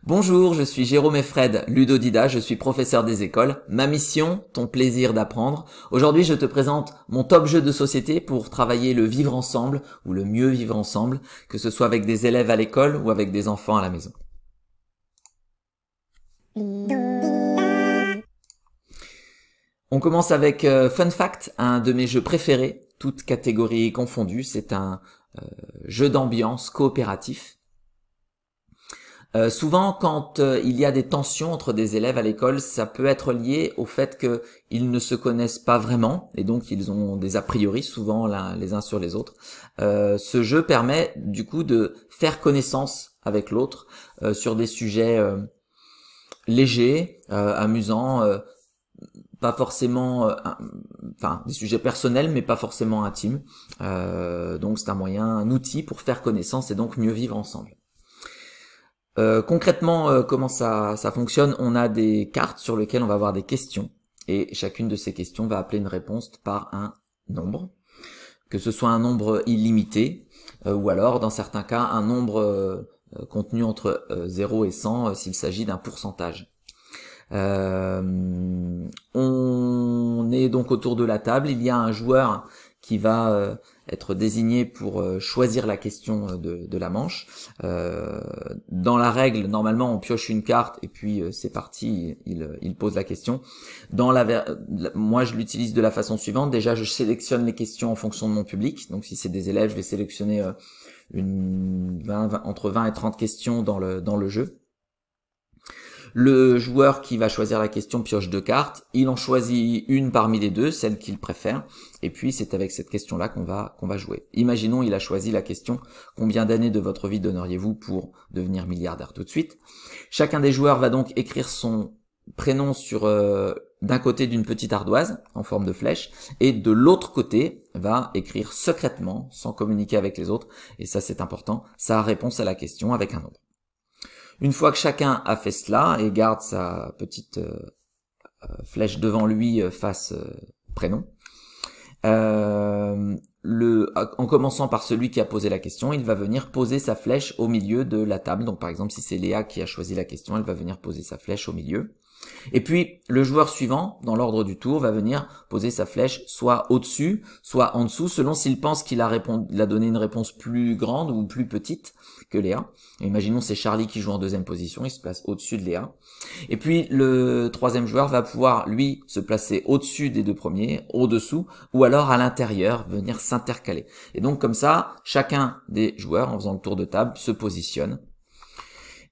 Bonjour, je suis Jérôme Effred, ludodida, je suis professeur des écoles. Ma mission, ton plaisir d'apprendre. Aujourd'hui, je te présente mon top jeu de société pour travailler le vivre ensemble ou le mieux vivre ensemble, que ce soit avec des élèves à l'école ou avec des enfants à la maison. On commence avec Fun Fact, un de mes jeux préférés, toutes catégories confondues. C'est un jeu d'ambiance coopératif. Souvent, quand il y a des tensions entre des élèves à l'école, ça peut être lié au fait qu'ils ne se connaissent pas vraiment et donc ils ont des a priori souvent les uns sur les autres. Ce jeu permet du coup de faire connaissance avec l'autre sur des sujets légers, amusants, pas forcément, enfin des sujets personnels mais pas forcément intimes. Donc c'est un moyen, un outil pour faire connaissance et donc mieux vivre ensemble. Concrètement, comment ça fonctionne? On a des cartes sur lesquelles on va avoir des questions et chacune de ces questions va appeler une réponse par un nombre, que ce soit un nombre illimité ou alors dans certains cas un nombre contenu entre 0 et 100 s'il s'agit d'un pourcentage. On est donc autour de la table, il y a un joueur qui va être désigné pour choisir la question de la manche. Dans la règle, normalement, on pioche une carte et puis c'est parti, il pose la question. Moi, je l'utilise de la façon suivante. Déjà, je sélectionne les questions en fonction de mon public. Donc, si c'est des élèves, je vais sélectionner entre 20 et 30 questions dans le jeu. Le joueur qui va choisir la question pioche 2 cartes, il en choisit une parmi les deux, celle qu'il préfère, et puis c'est avec cette question-là qu'on va jouer. Imaginons, il a choisi la question « Combien d'années de votre vie donneriez-vous pour devenir milliardaire tout de suite ?» Chacun des joueurs va donc écrire son prénom sur d'un côté d'une petite ardoise en forme de flèche, et de l'autre côté va écrire secrètement, sans communiquer avec les autres, et ça c'est important, sa réponse à la question avec un nombre. Une fois que chacun a fait cela et garde sa petite flèche devant lui face prénom, en commençant par celui qui a posé la question, il va venir poser sa flèche au milieu de la table. Donc par exemple, si c'est Léa qui a choisi la question, elle va venir poser sa flèche au milieu. Et puis, le joueur suivant, dans l'ordre du tour, va venir poser sa flèche soit au-dessus, soit en dessous, selon s'il pense qu'il a donné une réponse plus grande ou plus petite que Léa. Et imaginons c'est Charlie qui joue en deuxième position, il se place au-dessus de Léa. Et puis, le troisième joueur va pouvoir, lui, se placer au-dessus des deux premiers, au-dessous, ou alors à l'intérieur, venir s'intercaler. Et donc, comme ça, chacun des joueurs, en faisant le tour de table, se positionne.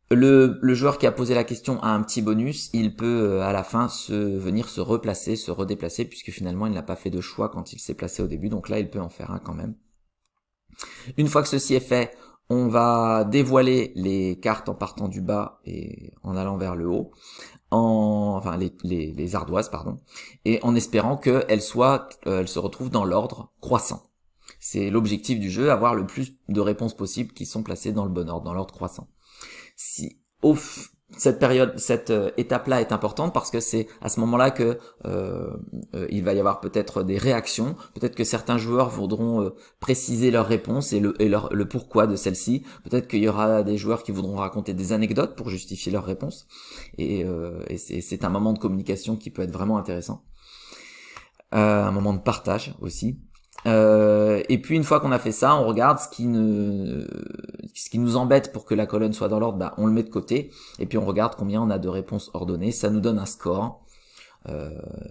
Le joueur qui a posé la question a un petit bonus, il peut à la fin venir se replacer, se redéplacer, puisque finalement il n'a pas fait de choix quand il s'est placé au début, donc là il peut en faire un quand même. Une fois que ceci est fait, on va dévoiler les cartes en partant du bas et en allant vers le haut, enfin les ardoises, pardon, et en espérant qu'elles se retrouvent dans l'ordre croissant. C'est l'objectif du jeu, avoir le plus de réponses possibles qui sont placées dans le bon ordre, dans l'ordre croissant. Cette étape-là est importante parce que c'est à ce moment-là que il va y avoir peut-être des réactions, peut-être que certains joueurs voudront préciser leurs réponses et le pourquoi de celle-ci, peut-être qu'il y aura des joueurs qui voudront raconter des anecdotes pour justifier leurs réponses, et c'est un moment de communication qui peut être vraiment intéressant, un moment de partage aussi. Et puis une fois qu'on a fait ça, on regarde ce qui nous embête pour que la colonne soit dans l'ordre, on le met de côté, et puis on regarde combien on a de réponses ordonnées, ça nous donne un score,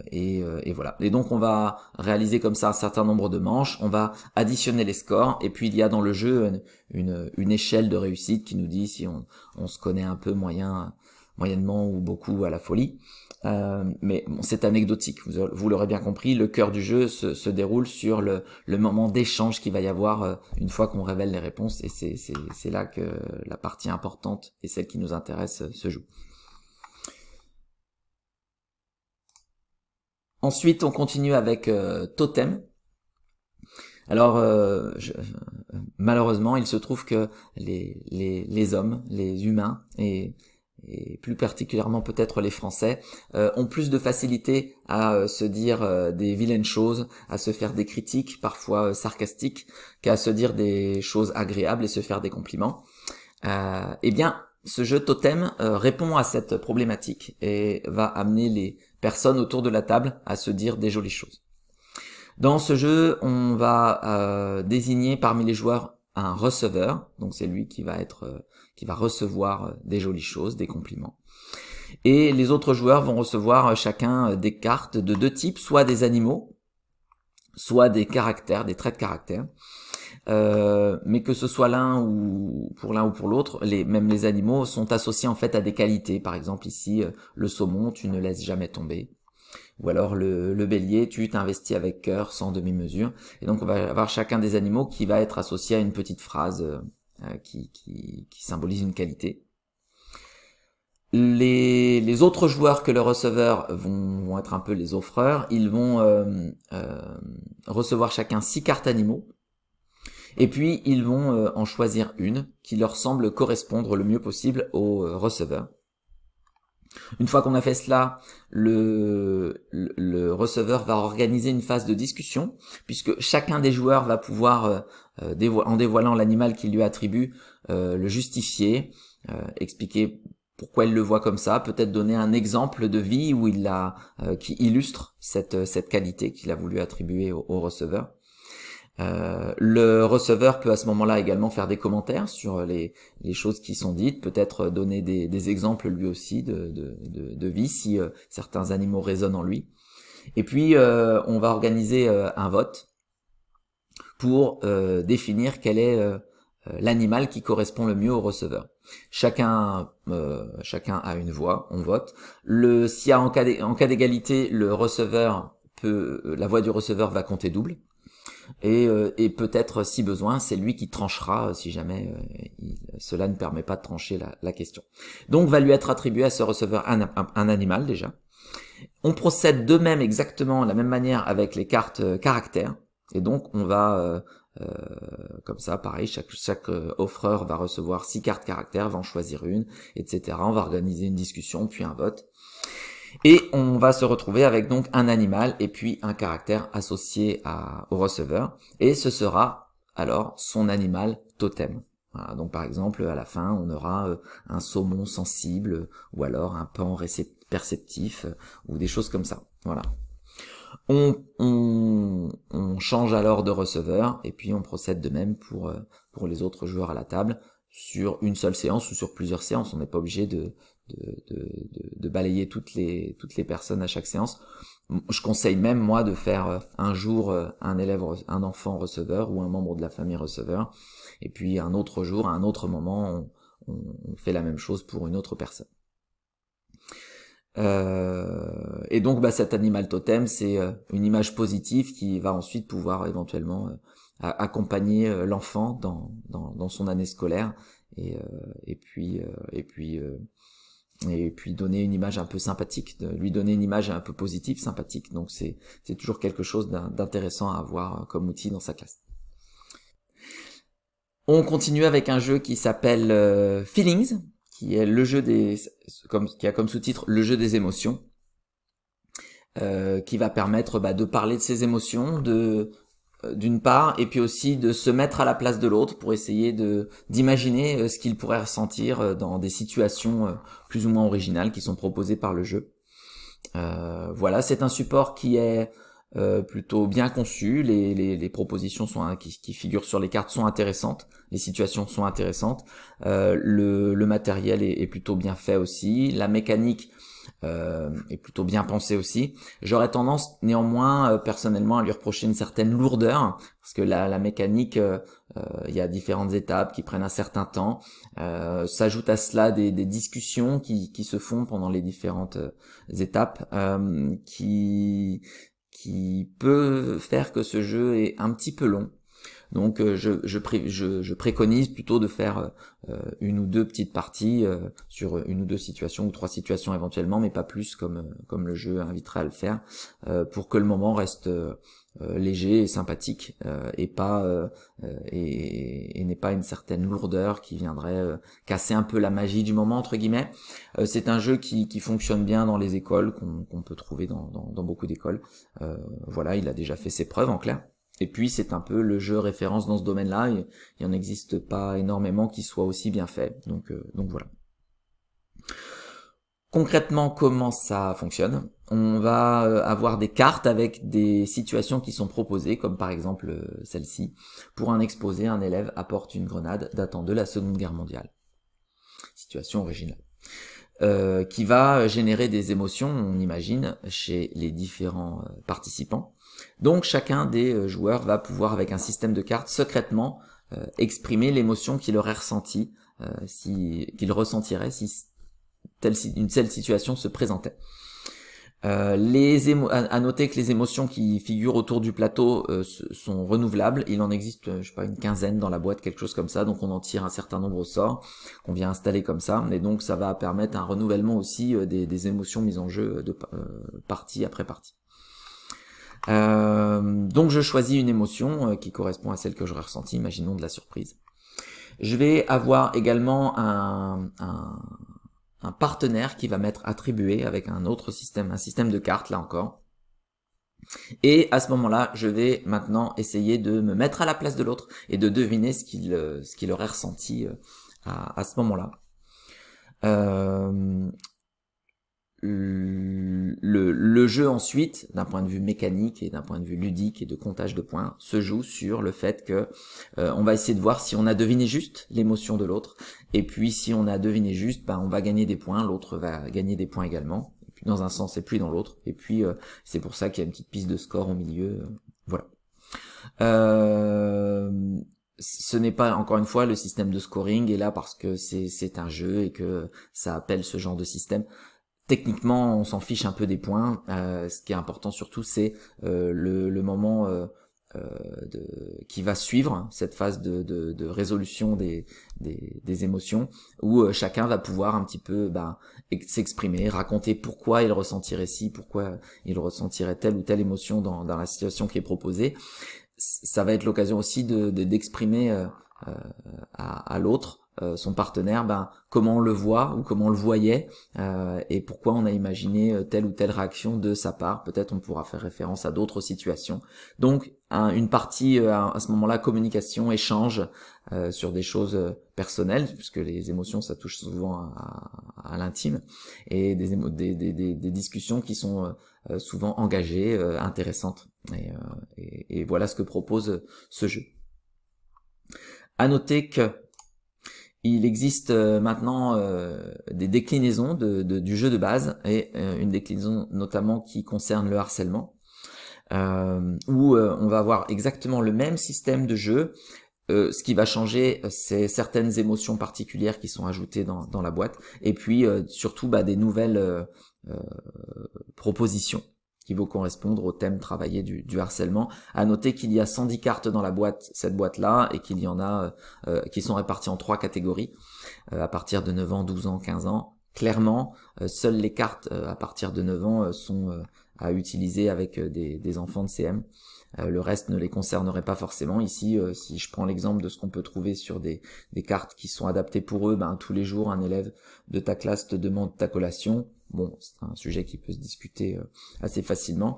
et voilà. Et donc on va réaliser comme ça un certain nombre de manches, on va additionner les scores, et puis il y a dans le jeu une échelle de réussite qui nous dit si on se connaît un peu moyennement ou beaucoup à la folie. Mais bon, c'est anecdotique, vous l'aurez bien compris, le cœur du jeu se déroule sur le moment d'échange qu'il va y avoir une fois qu'on révèle les réponses, et c'est là que la partie importante et celle qui nous intéresse se joue. Ensuite, on continue avec Totem. Alors, malheureusement, il se trouve que les hommes, les humains, et plus particulièrement peut-être les Français, ont plus de facilité à se dire des vilaines choses, à se faire des critiques, parfois sarcastiques, qu'à se dire des choses agréables et se faire des compliments. Eh bien, ce jeu Totem répond à cette problématique et va amener les personnes autour de la table à se dire des jolies choses. Dans ce jeu, on va désigner parmi les joueurs un receveur, donc c'est lui qui va recevoir des jolies choses, des compliments. Et les autres joueurs vont recevoir chacun des cartes de deux types, soit des animaux, soit des caractères, des traits de caractère. Mais que ce soit l'un ou pour l'autre, même les animaux sont associés en fait à des qualités. Par exemple ici, le saumon, tu ne laisses jamais tomber. Ou alors le bélier, tu t'investis avec cœur, sans demi-mesure. Et donc on va avoir chacun des animaux qui va être associé à une petite phrase qui symbolise une qualité. Les autres joueurs que le receveur vont être un peu les offreurs. Ils vont recevoir chacun 6 cartes animaux. Et puis ils vont en choisir une qui leur semble correspondre le mieux possible au receveur. Une fois qu'on a fait cela, le receveur va organiser une phase de discussion, puisque chacun des joueurs va pouvoir, en dévoilant l'animal qu'il lui attribue, le justifier, expliquer pourquoi il le voit comme ça, peut-être donner un exemple de vie où qui illustre cette qualité qu'il a voulu attribuer au receveur. Le receveur peut à ce moment-là également faire des commentaires sur les choses qui sont dites, peut-être donner des exemples lui aussi de vie si certains animaux résonnent en lui. Et puis on va organiser un vote pour définir quel est l'animal qui correspond le mieux au receveur. Chacun a une voix, on vote. Si en cas d'égalité, la voix du receveur va compter double. Et peut-être, si besoin, c'est lui qui tranchera si jamais cela ne permet pas de trancher la question. Donc va lui être attribué à ce receveur un animal déjà. On procède de même exactement de la même manière avec les cartes caractères. Et donc on va comme ça, pareil, chaque offreur va recevoir 6 cartes caractères, va en choisir une, etc. On va organiser une discussion, puis un vote. Et on va se retrouver avec donc un animal et puis un caractère associé au receveur. Et ce sera alors son animal totem. Voilà, donc par exemple, à la fin, on aura un saumon sensible ou alors un pan perceptif ou des choses comme ça. Voilà. On change alors de receveur et puis on procède de même pour les autres joueurs à la table sur une seule séance ou sur plusieurs séances. On n'est pas obligé de balayer toutes les personnes à chaque séance. Je conseille même moi de faire un jour un enfant receveur ou un membre de la famille receveur, et puis un autre jour, à un autre moment, on fait la même chose pour une autre personne. Et donc cet animal totem, c'est une image positive qui va ensuite pouvoir éventuellement accompagner l'enfant dans son année scolaire et puis donner une image un peu sympathique, lui donner une image un peu positive, sympathique. Donc c'est toujours quelque chose d'intéressant à avoir comme outil dans sa classe. On continue avec un jeu qui s'appelle Feelings, qui est le jeu qui a comme sous-titre le jeu des émotions, qui va permettre de parler de ses émotions, d'une part, et puis aussi de se mettre à la place de l'autre pour essayer d'imaginer ce qu'il pourrait ressentir dans des situations plus ou moins originales qui sont proposées par le jeu. Voilà, c'est un support qui est plutôt bien conçu, les propositions qui figurent sur les cartes sont intéressantes, les situations sont intéressantes, le matériel est plutôt bien fait aussi, la mécanique est plutôt bien pensée aussi. J'aurais tendance néanmoins personnellement à lui reprocher une certaine lourdeur, parce que la mécanique, il y a différentes étapes qui prennent un certain temps. S'ajoute à cela des discussions qui se font pendant les différentes étapes, qui peut faire que ce jeu est un petit peu long. Donc je préconise plutôt de faire une ou deux petites parties sur une ou deux situations ou 3 situations éventuellement, mais pas plus comme le jeu inviterait à le faire, pour que le moment reste léger et sympathique et n'ait pas une certaine lourdeur qui viendrait casser un peu la magie du moment entre guillemets. C'est un jeu qui fonctionne bien dans les écoles, qu'on peut trouver dans beaucoup d'écoles. Voilà, il a déjà fait ses preuves en clair. Et puis c'est un peu le jeu référence dans ce domaine-là. Il n'y en existe pas énormément qui soit aussi bien fait. Donc voilà. Concrètement, comment ça fonctionne? On va avoir des cartes avec des situations qui sont proposées, comme par exemple celle-ci. Pour un exposé, un élève apporte une grenade datant de la Seconde Guerre mondiale. Situation originale. Qui va générer des émotions, on imagine, chez les différents participants. Donc chacun des joueurs va pouvoir, avec un système de cartes, secrètement exprimer l'émotion qu'il aurait ressentie, qu'il ressentirait si une telle situation se présentait. À noter que les émotions qui figurent autour du plateau sont renouvelables. Il en existe, je sais pas, une quinzaine dans la boîte, quelque chose comme ça. Donc on en tire un certain nombre au sort qu'on vient installer comme ça. Et donc ça va permettre un renouvellement aussi des émotions mises en jeu de partie après partie. Donc je choisis une émotion qui correspond à celle que j'aurais ressentie. Imaginons de la surprise. Je vais avoir également un partenaire qui va m'être attribué avec un autre système, un système de cartes là encore. Et à ce moment-là, je vais maintenant essayer de me mettre à la place de l'autre et de deviner ce qu'il aurait ressenti à ce moment-là. Le jeu ensuite, d'un point de vue mécanique et d'un point de vue ludique et de comptage de points, se joue sur le fait que on va essayer de voir si on a deviné juste l'émotion de l'autre, et puis si on a deviné juste, on va gagner des points, l'autre va gagner des points également, et puis dans un sens et puis dans l'autre, et puis c'est pour ça qu'il y a une petite piste de score au milieu, voilà. Ce n'est pas, encore une fois, le système de scoring est là parce que c'est un jeu et que ça appelle ce genre de système. Techniquement, on s'en fiche un peu des points. Ce qui est important surtout, c'est le moment qui va suivre cette phase de résolution des émotions, où chacun va pouvoir un petit peu s'exprimer, raconter pourquoi il ressentirait pourquoi il ressentirait telle ou telle émotion dans la situation qui est proposée. Ça va être l'occasion aussi d'exprimer à l'autre, son partenaire, comment on le voit ou comment on le voyait, et pourquoi on a imaginé telle ou telle réaction de sa part. Peut-être on pourra faire référence à d'autres situations. Donc une partie à ce moment-là, communication, échange sur des choses personnelles, puisque les émotions ça touche souvent à l'intime, et des discussions qui sont souvent engagées, intéressantes. Et voilà ce que propose ce jeu. À noter que il existe maintenant des déclinaisons du jeu de base, et une déclinaison notamment qui concerne le harcèlement, où on va avoir exactement le même système de jeu. Ce qui va changer, c'est certaines émotions particulières qui sont ajoutées dans la boîte, et puis surtout des nouvelles propositions qui vont correspondre au thème travaillé du harcèlement. À noter qu'il y a 110 cartes dans la boîte, cette boîte-là, et qu'il y en a qui sont réparties en 3 catégories, à partir de 9 ans, 12 ans, 15 ans. Clairement, seules les cartes à partir de 9 ans sont à utiliser avec des enfants de CM. Le reste ne les concernerait pas forcément. Ici, si je prends l'exemple de ce qu'on peut trouver sur des cartes qui sont adaptées pour eux, tous les jours, un élève de ta classe te demande ta collation. Bon, c'est un sujet qui peut se discuter assez facilement.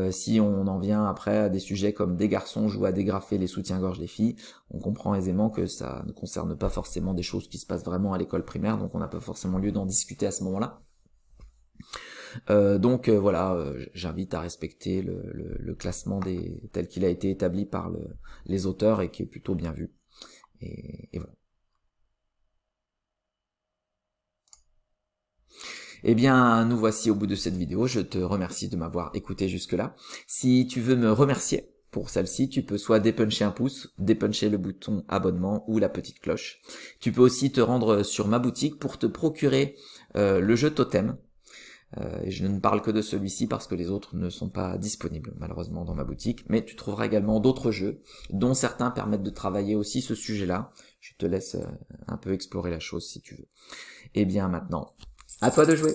Si on en vient après à des sujets comme des garçons jouent à dégrafer les soutiens-gorge des filles, on comprend aisément que ça ne concerne pas forcément des choses qui se passent vraiment à l'école primaire, donc on n'a pas forcément lieu d'en discuter à ce moment-là. Donc voilà, j'invite à respecter le classement tel qu'il a été établi par les auteurs et qui est plutôt bien vu. Et voilà. Eh bien, nous voici au bout de cette vidéo. Je te remercie de m'avoir écouté jusque-là. Si tu veux me remercier pour celle-ci, tu peux soit dépuncher un pouce, dépuncher le bouton abonnement ou la petite cloche. Tu peux aussi te rendre sur ma boutique pour te procurer le jeu Totem. Je ne parle que de celui-ci parce que les autres ne sont pas disponibles malheureusement dans ma boutique, mais tu trouveras également d'autres jeux, dont certains permettent de travailler aussi ce sujet-là. Je te laisse un peu explorer la chose si tu veux. Et bien maintenant, à toi de jouer!